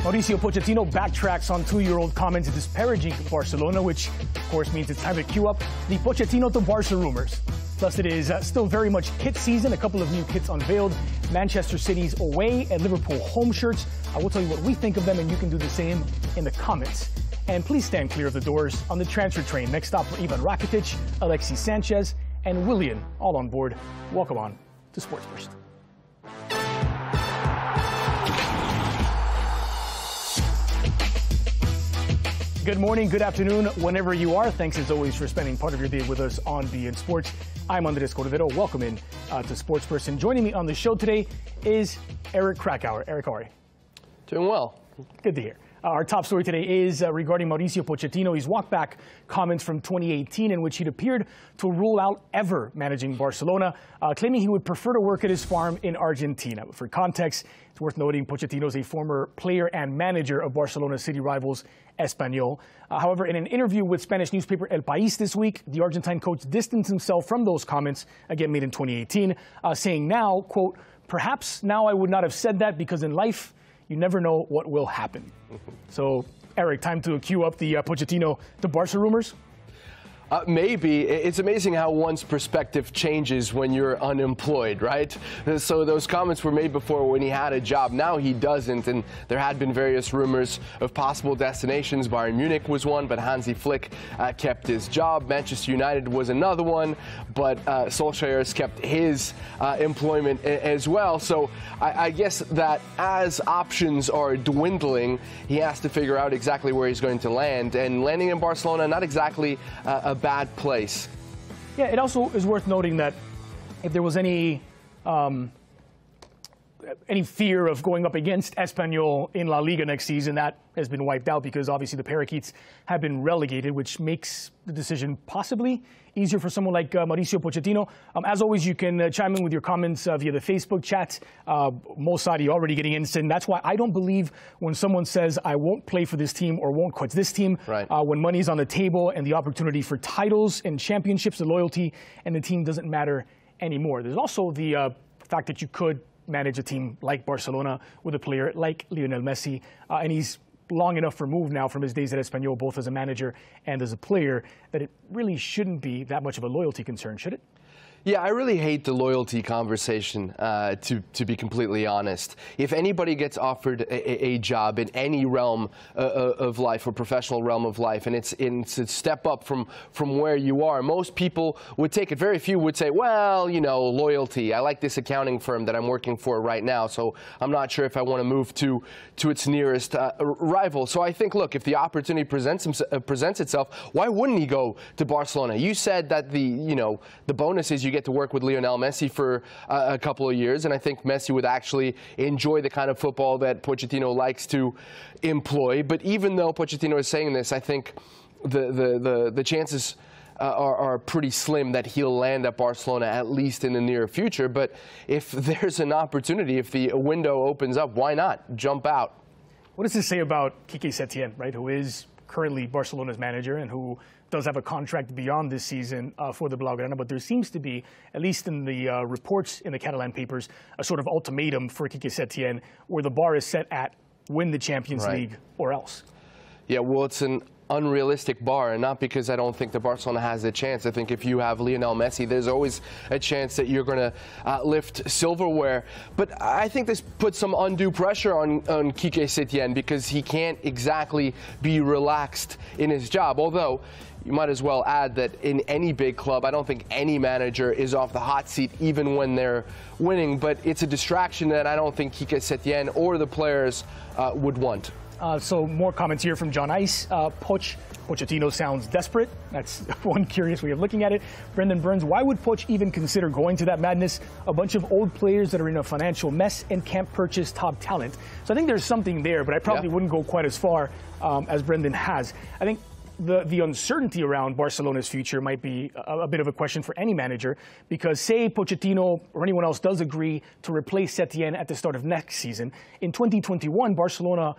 Mauricio Pochettino backtracks on two-year-old comments disparaging Barcelona, which, of course, means it's time to queue up the Pochettino to Barca rumors. Plus, it is still very much kit season. A couple of new kits unveiled. Manchester City's away and Liverpool home shirts. I will tell you what we think of them, and you can do the same in the comments. And please stand clear of the doors on the transfer train. Next stop for Ivan Rakitic, Alexis Sanchez, and Willian, all on board. Welcome on to Sports First. Good morning, good afternoon, whenever you are. Thanks as always for spending part of your day with us on beIN Sports. I'm Andres Cordero. Welcome in to Sports First. And joining me on the show today is Eric Krakauer. Eric, how are you? Doing well. Good to hear. Our top story today is regarding Mauricio Pochettino. He's walked back comments from 2018 in which he'd appeared to rule out ever managing Barcelona, claiming he would prefer to work at his farm in Argentina. But for context, it's worth noting Pochettino is a former player and manager of Barcelona's city rivals, Espanyol. However, in an interview with Spanish newspaper El País this week, the Argentine coach distanced himself from those comments, again made in 2018, saying now, quote, "Perhaps now I would not have said that because in life, you never know what will happen." So, Eric, time to queue up the Pochettino to Barca rumors? Maybe. It's amazing how one's perspective changes when you're unemployed, right? So those comments were made before when he had a job. Now he doesn't, and there had been various rumors of possible destinations. Bayern Munich was one, but Hansi Flick kept his job. Manchester United was another one, but Solskjaer has kept his employment as well. So I guess that as options are dwindling, he has to figure out exactly where he's going to land. And landing in Barcelona, not exactly a bad place. Yeah, it also is worth noting that if there was any fear of going up against Espanyol in La Liga next season, that has been wiped out because obviously the Parakeets have been relegated, which makes the decision possibly easier for someone like Mauricio Pochettino. As always, you can chime in with your comments via the Facebook chat. Mo Sadi already getting instant. And that's why I don't believe when someone says, I won't play for this team or won't quit this team. Right. When money's on the table and the opportunity for titles and championships, the loyalty and the team doesn't matter anymore. There's also the fact that you could manage a team like Barcelona with a player like Lionel Messi, and he's long enough removed now from his days at Espanyol, both as a manager and as a player, that it really shouldn't be that much of a loyalty concern, should it? Yeah, I really hate the loyalty conversation, to be completely honest. If anybody gets offered a job in any realm of life or professional realm of life, and it's a step up from where you are, most people would take it. Very few would say, well, you know, loyalty. I like this accounting firm that I'm working for right now, so I'm not sure if I want to move to its nearest rival. So I think, look, if the opportunity presents itself, why wouldn't he go to Barcelona? You said that the bonus is you get to work with Lionel Messi for a couple of years, and I think Messi would actually enjoy the kind of football that Pochettino likes to employ. But even though Pochettino is saying this, I think the chances are pretty slim that he'll land at Barcelona, at least in the near future. But if there's an opportunity, if the window opens up, why not jump out? What does this say about Quique Setién, right, who is currently Barcelona's manager and who does have a contract beyond this season for the Blaugrana, but there seems to be, at least in the reports in the Catalan papers, a sort of ultimatum for Quique Setién where the bar is set at win the Champions League or else. Yeah, well, it's an unrealistic bar, and not because I don't think that Barcelona has a chance. I think if you have Lionel Messi, there's always a chance that you're going to lift silverware. But I think this puts some undue pressure on Quique Setién because he can't exactly be relaxed in his job. Although, you might as well add that in any big club, I don't think any manager is off the hot seat even when they're winning. But it's a distraction that I don't think Quique Setién or the players would want. So more comments here from John Ice. Pochettino sounds desperate. That's one curious way of looking at it. Brendan Burns, why would Poch even consider going to that madness? A bunch of old players that are in a financial mess and can't purchase top talent. So I think there's something there, but I probably wouldn't go quite as far as Brendan has. I think the uncertainty around Barcelona's future might be a bit of a question for any manager, because say Pochettino or anyone else does agree to replace Setién at the start of next season, in 2021 Barcelona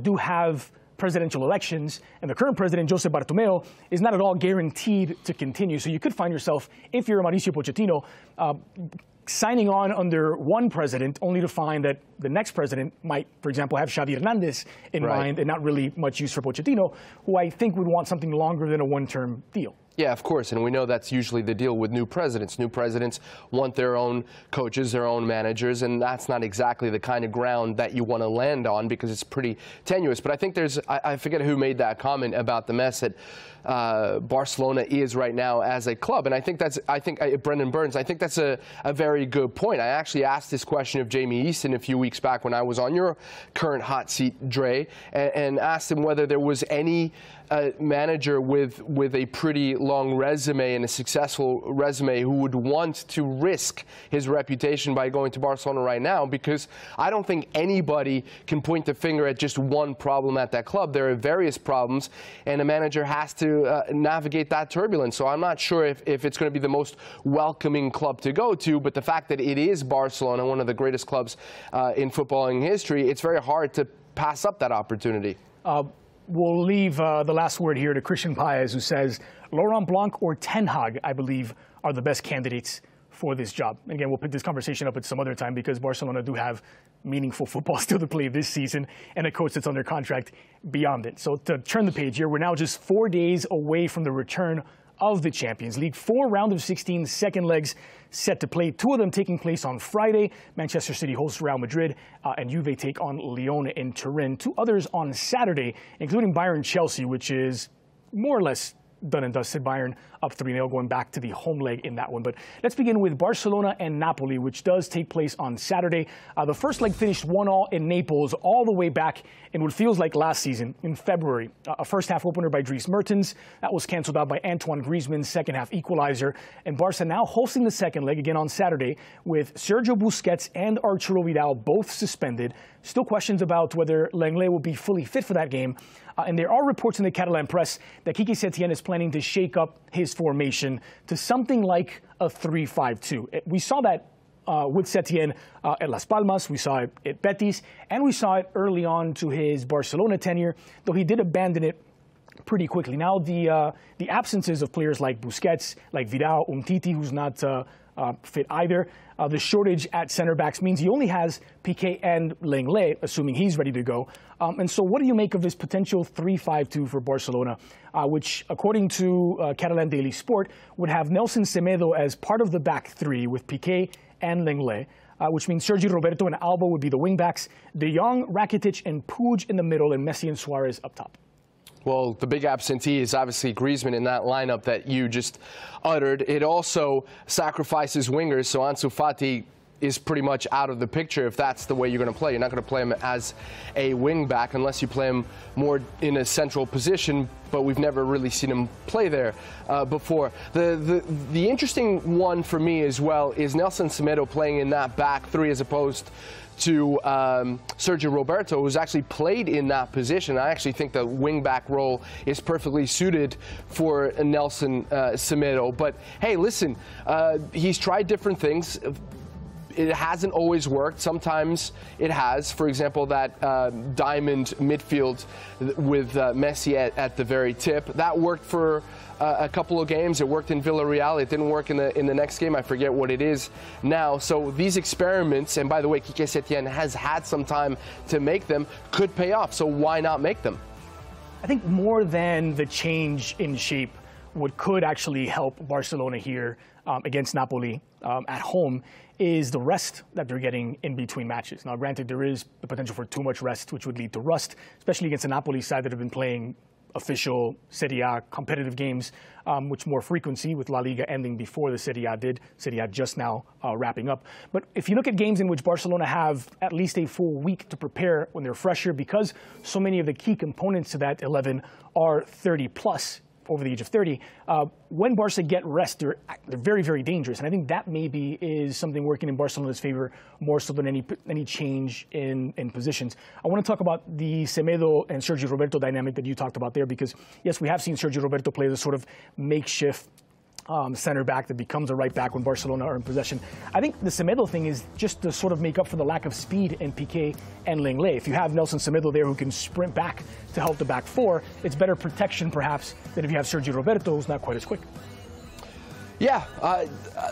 do have presidential elections, and the current president, Josep Bartomeu, is not at all guaranteed to continue. So you could find yourself, if you're Mauricio Pochettino, signing on under one president only to find that the next president might, for example, have Xavi Hernandez in mind and not really much use for Pochettino, who I think would want something longer than a one-term deal. Yeah, of course, and we know that's usually the deal with new presidents. New presidents want their own coaches, their own managers, and that's not exactly the kind of ground that you want to land on because it's pretty tenuous. But I think there's, I forget who made that comment about the mess that Barcelona is right now as a club, and I think Brendan Burns, I think that's a very good point. I actually asked this question of Jamie Easton a few weeks back when I was on your current hot seat, Dre, and asked him whether there was any manager with a pretty long resume and a successful resume who would want to risk his reputation by going to Barcelona right now, because I don't think anybody can point the finger at just one problem at that club. There are various problems, and a manager has to navigate that turbulence. So I'm not sure if it's going to be the most welcoming club to go to, but the fact that it is Barcelona, one of the greatest clubs in footballing history, it's very hard to pass up that opportunity. We'll leave the last word here to Christian Paez, who says Laurent Blanc or Ten Hag, I believe, are the best candidates for this job. And again, we'll pick this conversation up at some other time because Barcelona do have meaningful football still to play this season and a coach that's under contract beyond it. So to turn the page here, we're now just 4 days away from the return of the Champions League. 4 round of 16 second legs set to play. 2 of them taking place on Friday. Manchester City hosts Real Madrid and Juve take on Lyon in Turin. 2 others on Saturday, including Bayern-Chelsea, which is more or less done and dusted. Bayern up 3-0 going back to the home leg in that one. But let's begin with Barcelona and Napoli, which does take place on Saturday. The first leg finished 1-1 in Naples all the way back in what feels like last season in February. A first half opener by Dries Mertens. That was canceled out by Antoine Griezmann's second half equalizer. And Barca now hosting the second leg again on Saturday with Sergio Busquets and Arturo Vidal both suspended. Still questions about whether Lenglet will be fully fit for that game. And there are reports in the Catalan press that Quique Setién is planning to shake up his formation to something like a 3-5-2. We saw that with Setién at Las Palmas, we saw it at Betis, and we saw it early on to his Barcelona tenure, though he did abandon it pretty quickly. Now the absences of players like Busquets, like Vidal, Umtiti, who's not fit either. The shortage at center backs means he only has Piqué and Lenglet, assuming he's ready to go. And so what do you make of this potential 3-5-2 for Barcelona, which, according to Catalan Daily Sport, would have Nelson Semedo as part of the back 3 with Piqué and Lenglet, which means Sergi Roberto and Alba would be the wing-backs, De Jong, Rakitic, and Puig in the middle, and Messi and Suarez up top. Well, the big absentee is obviously Griezmann in that lineup that you just uttered. It also sacrifices wingers, so Ansu Fati is pretty much out of the picture if that's the way you're going to play. You're not going to play him as a wing back unless you play him more in a central position, but we've never really seen him play there before. The interesting one for me as well is Nelson Semedo playing in that back 3 as opposed to Sergio Roberto, who's actually played in that position. I actually think the wing-back role is perfectly suited for Nelson Semedo. But, hey, listen, he's tried different things. It hasn't always worked. Sometimes it has. For example, that diamond midfield with Messi at the very tip. That worked for a couple of games. It worked in Villarreal. It didn't work in the next game. I forget what it is now. So these experiments, and by the way, Quique Setién has had some time to make them, could pay off. So why not make them? I think more than the change in shape, what could actually help Barcelona here against Napoli at home is the rest that they're getting in between matches. Now, granted, there is the potential for too much rest, which would lead to rust, especially against the Napoli side that have been playing official Serie A competitive games, which more frequency, with La Liga ending before the Serie A did. Serie A just now wrapping up. But if you look at games in which Barcelona have at least a full week to prepare when they're fresher, because so many of the key components to that 11 are 30-plus, over the age of 30, when Barca get rest, they're very, very dangerous. And I think that maybe is something working in Barcelona's favor more so than any change in positions. I want to talk about the Semedo and Sergio Roberto dynamic that you talked about there, because, yes, we have seen Sergio Roberto play this sort of makeshift center back that becomes a right back when Barcelona are in possession. I think the Semedo thing is just to sort of make up for the lack of speed in Piqué and Lenglet. If you have Nelson Semedo there who can sprint back to help the back 4, it's better protection perhaps than if you have Sergio Roberto, who's not quite as quick. Yeah,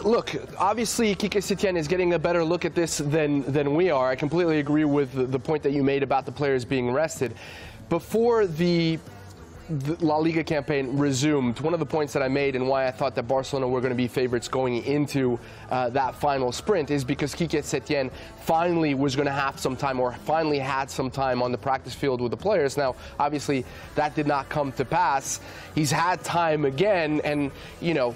look, obviously Quique Setién is getting a better look at this than we are. I completely agree with the point that you made about the players being rested. Before the La Liga campaign resumed, one of the points that I made and why I thought that Barcelona were going to be favorites going into that final sprint is because Quique Setién finally was going to have some time, or finally had some time on the practice field with the players. Now, obviously, that did not come to pass. He's had time again, and, you know,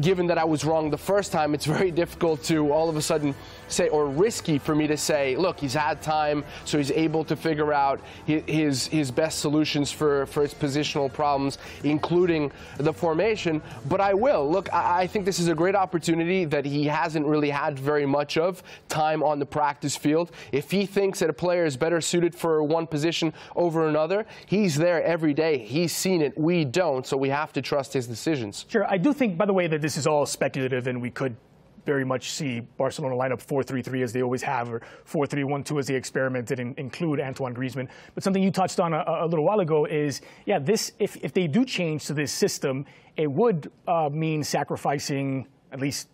given that I was wrong the first time, it's very difficult to all of a sudden say, or risky for me to say, look, he's had time, so he's able to figure out his best solutions for his positional problems, including the formation. But I will. Look, I think this is a great opportunity that he hasn't really had very much of, time on the practice field. If he thinks that a player is better suited for one position over another, he's there every day. He's seen it. We don't, so we have to trust his decisions. Sure. I do think, by the way, that this is all speculative, and we could very much see Barcelona line up 4-3-3 as they always have, or 4-3-1-2 as they experimented and include Antoine Griezmann. But something you touched on a little while ago is, yeah, this if they do change to this system, it would mean sacrificing, at least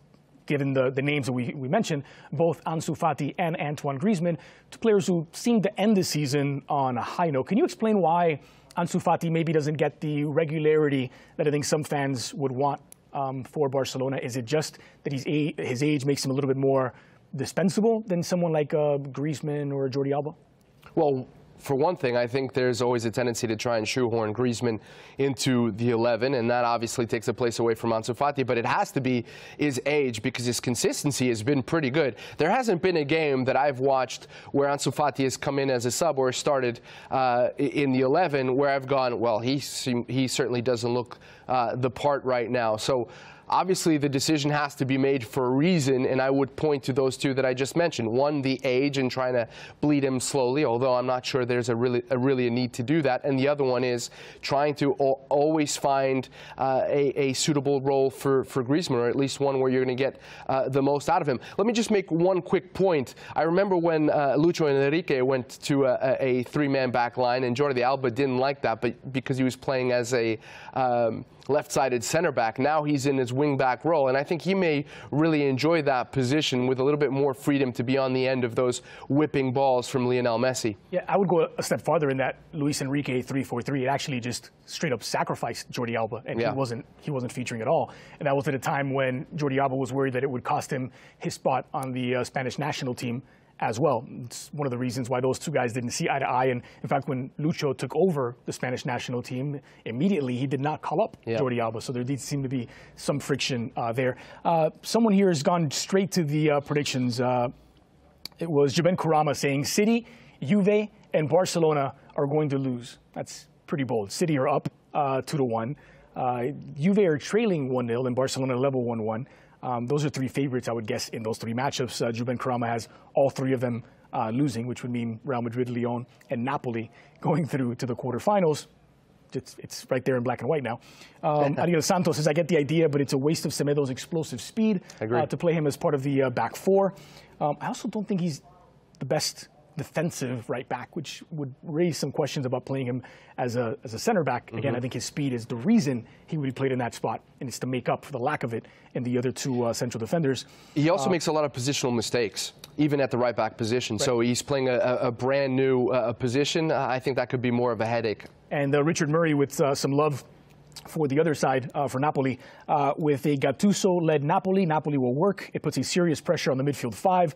given the names that we mentioned, both Ansu Fati and Antoine Griezmann, to players who seem to end the season on a high note. Can you explain why Ansu Fati maybe doesn't get the regularity that I think some fans would want for Barcelona? Is it just that his age makes him a little bit more dispensable than someone like Griezmann or Jordi Alba? Well, for one thing, I think there's always a tendency to try and shoehorn Griezmann into the 11, and that obviously takes a place away from Ansu Fati, but it has to be his age because his consistency has been pretty good. There hasn't been a game that I've watched where Ansu Fati has come in as a sub or started in the 11 where I've gone, well, he certainly doesn't look the part right now. So obviously, the decision has to be made for a reason, and I would point to those two that I just mentioned. One, the age and trying to bleed him slowly, although I'm not sure there's really a need to do that. And the other one is trying to always find a suitable role for Griezmann, or at least one where you're going to get the most out of him. Let me just make one quick point. I remember when Lucho Enrique went to a three-man back line, and Jordi Alba didn't like that, but because he was playing as a left-sided center back. Now he's in his wing-back role, and I think he may really enjoy that position with a little bit more freedom to be on the end of those whipping balls from Lionel Messi. Yeah, I would go a step farther in that Luis Enrique 3-4-3. It actually just straight up sacrificed Jordi Alba, and he wasn't featuring at all. And that was at a time when Jordi Alba was worried that it would cost him his spot on the Spanish national team as well. It's one of the reasons why those two guys didn't see eye to eye. And in fact, when Lucho took over the Spanish national team, immediately he did not call up Jordi Alba. So there did seem to be some friction there. Someone here has gone straight to the predictions. It was Juben Kurama saying City, Juve, and Barcelona are going to lose. That's pretty bold. City are up 2-1. Juve are trailing 1-0, and Barcelona level 1-1. Those are three favorites, I would guess, in those three matchups. Juben Kurama has all three of them losing, which would mean Real Madrid, Lyon, and Napoli going through to the quarterfinals. It's right there in black and white now. Ariel Santos says, I get the idea, but it's a waste of Semedo's explosive speed to play him as part of the back four. I also don't think he's the best defensive right back, which would raise some questions about playing him as a center back. Again, I think his speed is the reason he would be played in that spot, and it's to make up for the lack of it in the other two central defenders. He also makes a lot of positional mistakes, even at the right back position. Right. So he's playing a brand new position. I think that could be more of a headache. And Richard Murray with some love for the other side for Napoli. With a Gattuso-led Napoli, Napoli will work. It puts a serious pressure on the midfield five.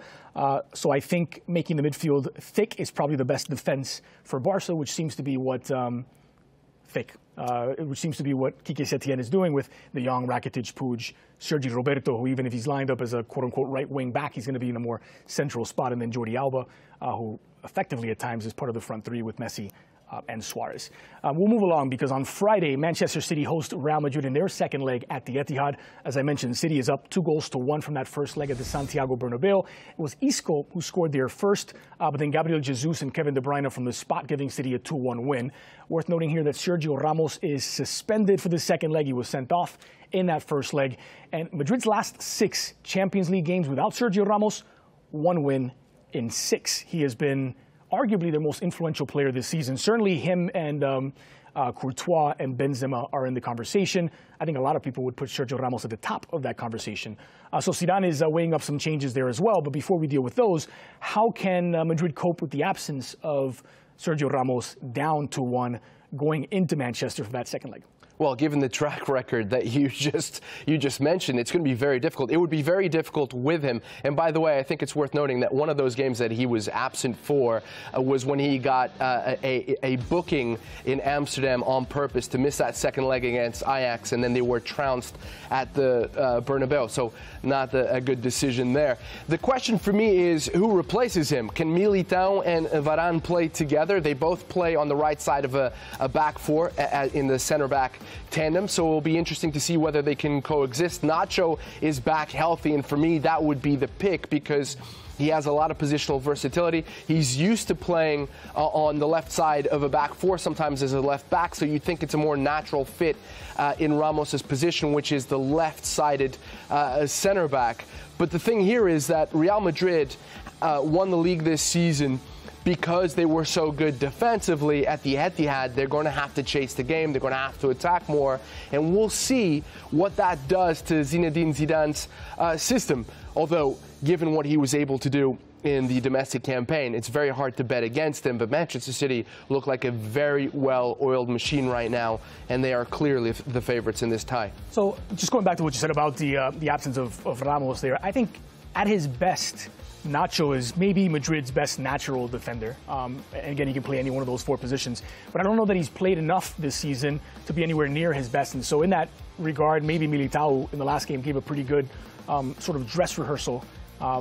So I think making the midfield thick is probably the best defense for Barca, which seems to be what which seems to be what Quique Setién is doing with De Jong, Rakitic, Puig, Sergi Roberto, who even if he's lined up as a quote-unquote right wing back, he's going to be in a more central spot, and then Jordi Alba, who effectively at times is part of the front three with Messi and Suarez. We'll move along because on Friday, Manchester City host Real Madrid in their second leg at the Etihad. As I mentioned, City is up 2-1 from that first leg at the Santiago Bernabeu. It was Isco who scored there first, but then Gabriel Jesus and Kevin De Bruyne from the spot, giving City a 2-1 win. Worth noting here that Sergio Ramos is suspended for the second leg. He was sent off in that first leg. And Madrid's last 6 Champions League games without Sergio Ramos, 1 win in 6. He has been arguably their most influential player this season. Certainly him and Courtois and Benzema are in the conversation. I think a lot of people would put Sergio Ramos at the top of that conversation. So Zidane is weighing up some changes there as well. But before we deal with those, how can Madrid cope with the absence of Sergio Ramos down 2-1 going into Manchester for that second leg? Well, given the track record that you just mentioned, it's going to be very difficult. It would be very difficult with him. And by the way, I think it's worth noting that one of those games that he was absent for was when he got a booking in Amsterdam on purpose to miss that second leg against Ajax, and then they were trounced at the Bernabeu. So not a good decision there. The question for me is who replaces him? Can Militao and Varane play together? They both play on the right side of a back four in the center back tandem, so it will be interesting to see whether they can coexist. Nacho is back healthy, and for me that would be the pick because he has a lot of positional versatility. He's used to playing on the left side of a back four, sometimes as a left back, so you think it's a more natural fit in Ramos's position, which is the left-sided center back. But the thing here is that Real Madrid won the league this season because they were so good defensively at the Etihad. They're going to have to chase the game. They're going to have to attack more. And we'll see what that does to Zinedine Zidane's system. Although, given what he was able to do in the domestic campaign, it's very hard to bet against him. But Manchester City look like a very well-oiled machine right now, and they are clearly the favorites in this tie. So just going back to what you said about the absence of Ramos there, I think at his best, Nacho is maybe Madrid's best natural defender. And again, he can play any one of those four positions. But I don't know that he's played enough this season to be anywhere near his best. And so in that regard, maybe Militao in the last game gave a pretty good sort of dress rehearsal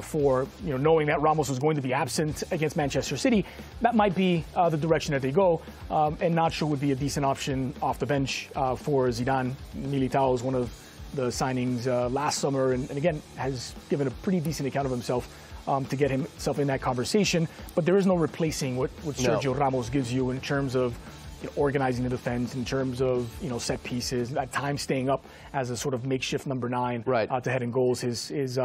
for knowing that Ramos was going to be absent against Manchester City. That might be the direction that they go. And Nacho would be a decent option off the bench for Zidane. Militao is one of the signings last summer and again has given a pretty decent account of himself to get himself in that conversation. But there is no replacing what Sergio Ramos gives you in terms of organizing the defense, in terms of set pieces, at times staying up as a sort of makeshift number 9 to head in goals. He's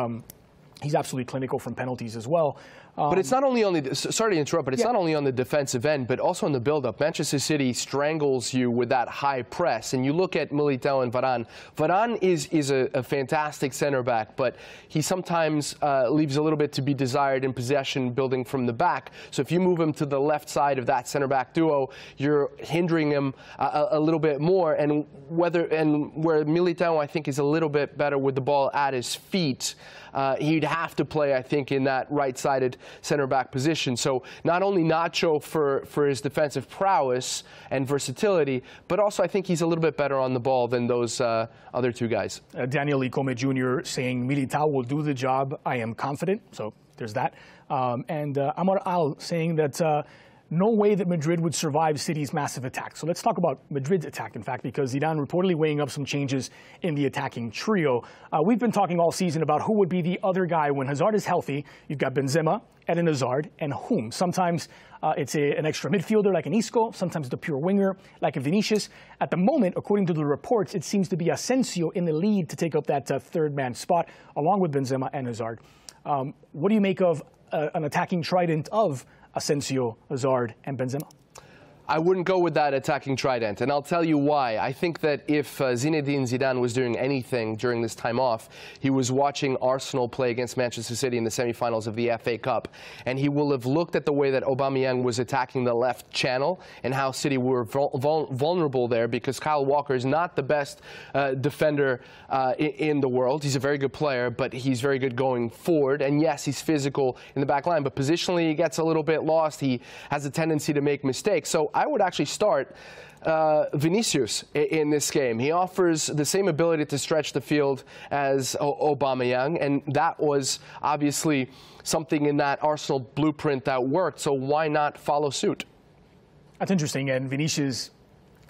absolutely clinical from penalties as well. But it's not only on the, sorry to interrupt, but it's not only on the defensive end, but also on the build-up. Manchester City strangles you with that high press. And you look at Militao and Varane. Varane is a fantastic center back, but he sometimes leaves a little bit to be desired in possession building from the back. So if you move him to the left side of that center back duo, you're hindering him a little bit more. And where Militao, I think, is a little bit better with the ball at his feet, he'd have to play, I think, in that right-sided center-back position. So not only Nacho for his defensive prowess and versatility, but also I think he's a little bit better on the ball than those other two guys. Daniel Icome Jr. saying Militao will do the job. I am confident. So there's that. And Amar Al saying that no way that Madrid would survive City's massive attack. So let's talk about Madrid's attack, in fact, because Zidane reportedly weighing up some changes in the attacking trio. We've been talking all season about who would be the other guy when Hazard is healthy. You've got Benzema, Eden Hazard, and whom? Sometimes it's an extra midfielder like an Isco, sometimes it's a pure winger like a Vinicius. At the moment, according to the reports, it seems to be Asensio in the lead to take up that third-man spot, along with Benzema and Hazard. What do you make of an attacking trident of Asensio, Hazard, and Benzema? I wouldn't go with that attacking trident, and I'll tell you why. I think that if Zinedine Zidane was doing anything during this time off, he was watching Arsenal play against Manchester City in the semifinals of the FA Cup, and he will have looked at the way that Aubameyang was attacking the left channel and how City were vulnerable there, because Kyle Walker is not the best defender in the world. He's a very good player, but he's very good going forward, and yes, he's physical in the back line, but positionally he gets a little bit lost. He has a tendency to make mistakes. So I would actually start Vinicius in this game. He offers the same ability to stretch the field as Aubameyang, and that was obviously something in that Arsenal blueprint that worked, so why not follow suit? That's interesting, and Vinicius,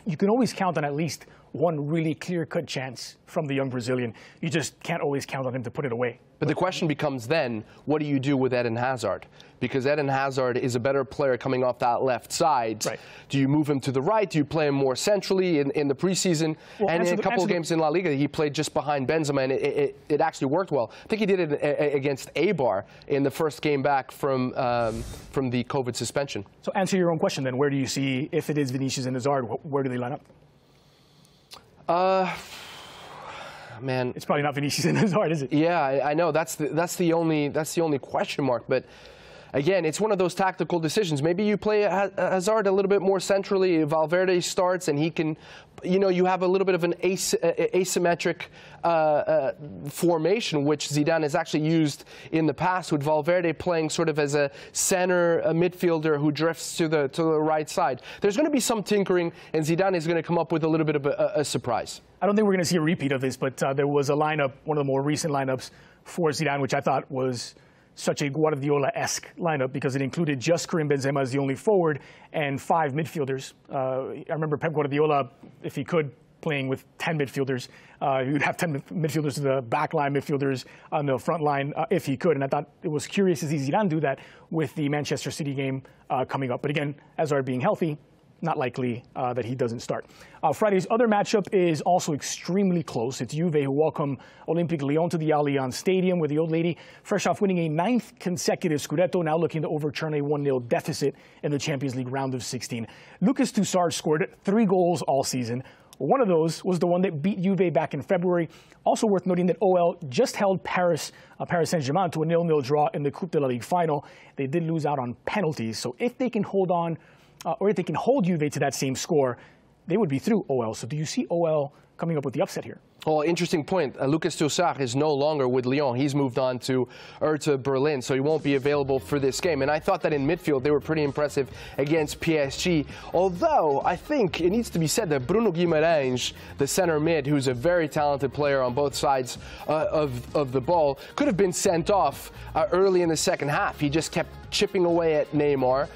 you can always count on at least one really clear-cut chance from the young Brazilian, you just can't always count on him to put it away. But the question becomes then, what do you do with Eden Hazard? Because Eden Hazard is a better player coming off that left side. Right. Do you move him to the right? Do you play him more centrally in the preseason? Well, and in a couple of games in La Liga, he played just behind Benzema, and it actually worked well. I think he did it against Eibar in the first game back from the COVID suspension. So answer your own question then. Where do you see, if it is Vinicius and Hazard, where do they line up? Man, it's probably not Vinicius and Hazard, is it? Yeah, I know. That's the only question mark. But again, it's one of those tactical decisions. Maybe you play Hazard a little bit more centrally. Valverde starts, and he can, you have a little bit of an asymmetric formation, which Zidane has actually used in the past, with Valverde playing sort of as a center midfielder who drifts to the right side. There's going to be some tinkering, and Zidane is going to come up with a little bit of a surprise. I don't think we're going to see a repeat of this, but there was a lineup, one of the more recent lineups for Zidane, which I thought was such a Guardiola-esque lineup because it included just Karim Benzema as the only forward and 5 midfielders. I remember Pep Guardiola, if he could, playing with 10 midfielders. He would have 10 midfielders to the back line, midfielders on the front line if he could. And I thought it was curious to see Zidane do that with the Manchester City game coming up. But again, Hazard being healthy, not likely that he doesn't start. Friday's other matchup is also extremely close. It's Juve who welcome Olympique Lyon to the Allianz Stadium, where the old lady, fresh off winning a 9th consecutive Scudetto, now looking to overturn a 1-0 deficit in the Champions League round of 16. Lucas Toussaint scored 3 goals all season. One of those was the one that beat Juve back in February. Also worth noting that OL just held Paris Saint-Germain to a 0-0 draw in the Coupe de la Ligue final. They did lose out on penalties, so if they can hold on, or if they can hold Juve to that same score, they would be through OL. So do you see OL coming up with the upset here? Well, interesting point. Lucas Toussaint is no longer with Lyon. He's moved on to Hertha Berlin, so he won't be available for this game. And I thought that in midfield they were pretty impressive against PSG. Although I think it needs to be said that Bruno Guimarães, the center mid, who's a very talented player on both sides of the ball, could have been sent off early in the second half. He just kept chipping away at Neymar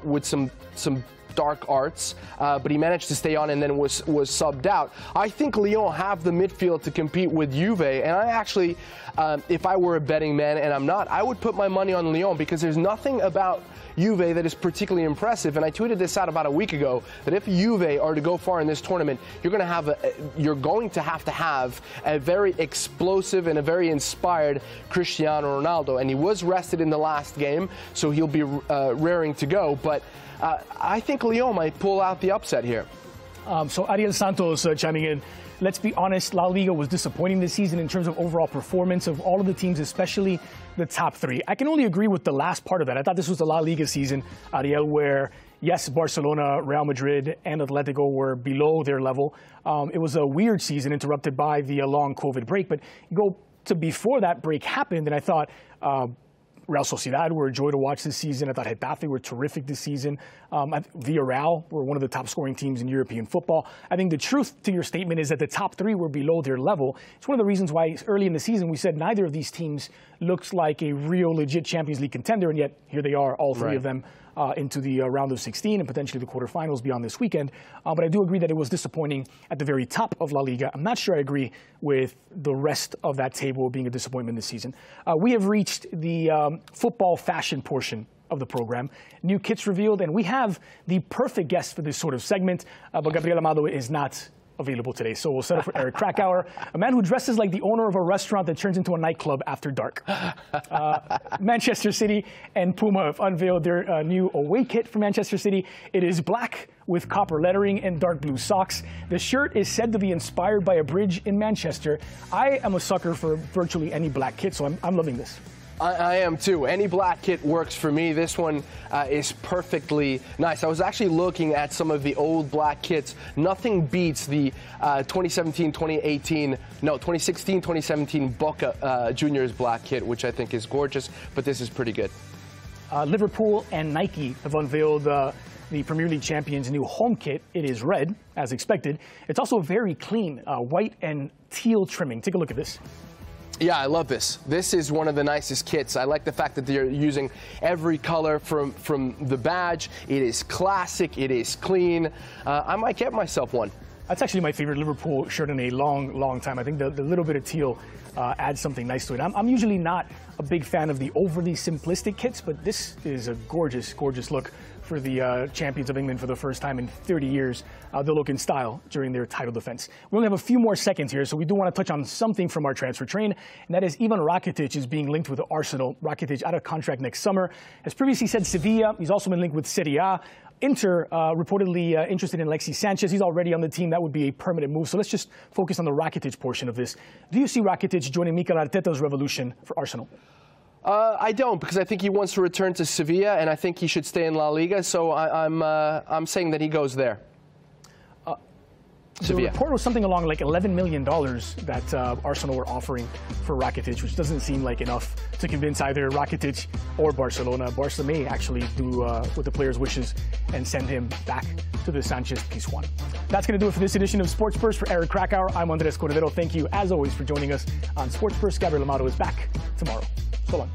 with some dark arts, but he managed to stay on and then was subbed out. I think Lyon have the midfield to compete with Juve, and I actually, if I were a betting man, and I'm not, I would put my money on Lyon because there's nothing about Juve that is particularly impressive. And I tweeted this out about a week ago that if Juve are to go far in this tournament, you're going to have a very explosive and a very inspired Cristiano Ronaldo, and he was rested in the last game, so he'll be raring to go. But I think Lyon might pull out the upset here. So Ariel Santos chiming in. Let's be honest, La Liga was disappointing this season in terms of overall performance of all of the teams, especially the top 3. I can only agree with the last part of that. I thought this was the La Liga season, Ariel, where, yes, Barcelona, Real Madrid, and Atletico were below their level. It was a weird season interrupted by the long COVID break. But you go to before that break happened, and I thought Real Sociedad were a joy to watch this season. I thought Getafe were terrific this season. Villarreal were one of the top scoring teams in European football. I think the truth to your statement is that the top 3 were below their level. It's one of the reasons why early in the season we said neither of these teams looks like a real legit Champions League contender, and yet here they are, all 3 of them into the round of 16 and potentially the quarterfinals beyond this weekend. But I do agree that it was disappointing at the very top of La Liga. I'm not sure I agree with the rest of that table being a disappointment this season. We have reached the football fashion portion of the program. New kits revealed, and we have the perfect guest for this sort of segment, but Gabriel Amado is not available today. So we'll settle for Eric Krakauer, a man who dresses like the owner of a restaurant that turns into a nightclub after dark. Manchester City and Puma have unveiled their new away kit for Manchester City. It is black with copper lettering and dark blue socks. The shirt is said to be inspired by a bridge in Manchester. I am a sucker for virtually any black kit, so I'm loving this. I am too. Any black kit works for me. This one is perfectly nice. I was actually looking at some of the old black kits. Nothing beats the 2016-2017 Boca Juniors black kit, which I think is gorgeous, but this is pretty good. Liverpool and Nike have unveiled the Premier League champions' new home kit. It is red, as expected. It's also very clean, white and teal trimming. Take a look at this. Yeah, I love this. This is one of the nicest kits. I like the fact that they're using every color from the badge. It is classic. It is clean. I might get myself one. That's actually my favorite Liverpool shirt in a long time. I think the little bit of teal adds something nice to it. I'm usually not a big fan of the overly simplistic kits, but this is a gorgeous look for the champions of England for the first time in 30 years. They'll look in style during their title defense. We only have a few more seconds here, so we do want to touch on something from our transfer train, and that is Ivan Rakitic is being linked with Arsenal. Rakitic out of contract next summer. As previously said, Sevilla. He's also been linked with Serie A. Inter reportedly interested in Alexis Sanchez. He's already on the team. That would be a permanent move. So let's just focus on the Rakitic portion of this. Do you see Rakitic joining Mikel Arteta's revolution for Arsenal? I don't, because I think he wants to return to Sevilla, and I think he should stay in La Liga. So I'm saying that he goes there. The report was something along like $11 million that Arsenal were offering for Rakitic, which doesn't seem like enough to convince either Rakitic or Barcelona. Barca may actually do what the player's wishes and send him back to the Sanchez Piece 1. That's going to do it for this edition of Sports Burst. For Eric Krakauer, I'm Andres Cordero. Thank you, as always, for joining us on Sports Burst. Gabriel Amado is back tomorrow. So long.